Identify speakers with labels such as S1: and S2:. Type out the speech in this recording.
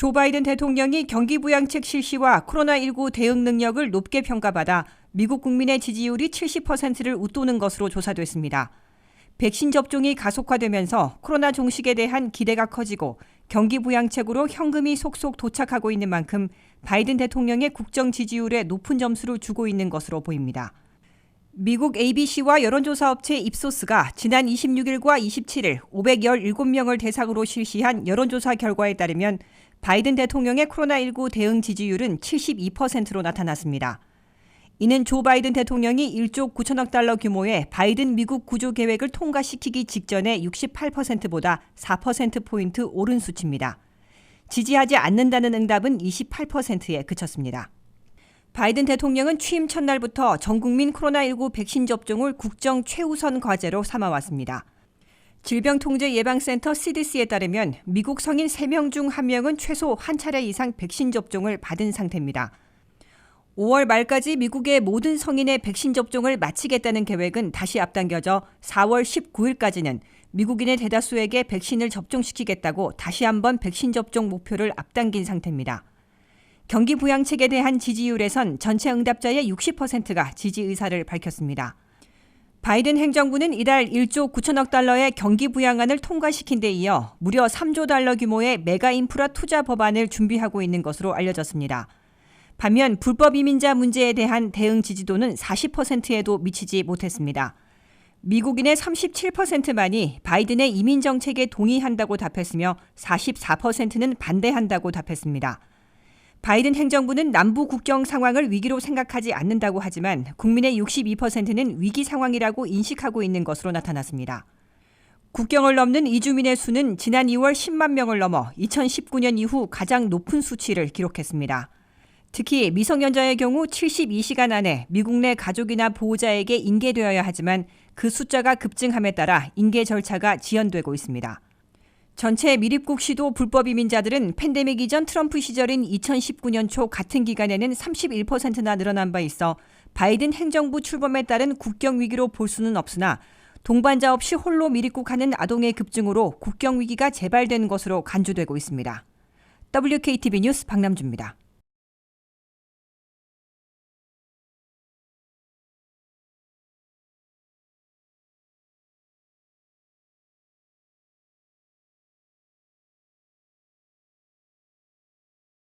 S1: 조 바이든 대통령이 경기 부양책 실시와 코로나19 대응 능력을 높게 평가받아 미국 국민의 지지율이 70%를 웃도는 것으로 조사됐습니다. 백신 접종이 가속화되면서 코로나 종식에 대한 기대가 커지고 경기 부양책으로 현금이 속속 도착하고 있는 만큼 바이든 대통령의 국정 지지율에 높은 점수를 주고 있는 것으로 보입니다. 미국 ABC와 여론조사 업체 입소스가 지난 26일과 27일 517명을 대상으로 실시한 여론조사 결과에 따르면 바이든 대통령의 코로나19 대응 지지율은 72%로 나타났습니다. 이는 조 바이든 대통령이 1조 9천억 달러 규모의 바이든 미국 구조 계획을 통과시키기 직전의 68%보다 4%포인트 오른 수치입니다. 지지하지 않는다는 응답은 28%에 그쳤습니다. 바이든 대통령은 취임 첫날부터 전 국민 코로나19 백신 접종을 국정 최우선 과제로 삼아왔습니다. 질병통제예방센터 CDC에 따르면 미국 성인 3명 중 1명은 최소 한 차례 이상 백신 접종을 받은 상태입니다. 5월 말까지 미국의 모든 성인의 백신 접종을 마치겠다는 계획은 다시 앞당겨져 4월 19일까지는 미국인의 대다수에게 백신을 접종시키겠다고 다시 한번 백신 접종 목표를 앞당긴 상태입니다. 경기 부양책에 대한 지지율에선 전체 응답자의 60%가 지지 의사를 밝혔습니다. 바이든 행정부는 이달 1조 9천억 달러의 경기 부양안을 통과시킨 데 이어 무려 3조 달러 규모의 메가 인프라 투자 법안을 준비하고 있는 것으로 알려졌습니다. 반면 불법 이민자 문제에 대한 대응 지지도는 40%에도 미치지 못했습니다. 미국인의 37%만이 바이든의 이민 정책에 동의한다고 답했으며 44%는 반대한다고 답했습니다. 바이든 행정부는 남부 국경 상황을 위기로 생각하지 않는다고 하지만 국민의 62%는 위기 상황이라고 인식하고 있는 것으로 나타났습니다. 국경을 넘는 이주민의 수는 지난 2월 10만 명을 넘어 2019년 이후 가장 높은 수치를 기록했습니다. 특히 미성년자의 경우 72시간 안에 미국 내 가족이나 보호자에게 인계되어야 하지만 그 숫자가 급증함에 따라 인계 절차가 지연되고 있습니다. 전체 미입국 시도 불법 이민자들은 팬데믹 이전 트럼프 시절인 2019년 초 같은 기간에는 31%나 늘어난 바 있어 바이든 행정부 출범에 따른 국경 위기로 볼 수는 없으나 동반자 없이 홀로 미입국하는 아동의 급증으로 국경 위기가 재발된 것으로 간주되고 있습니다. WKTV 뉴스 박남주입니다.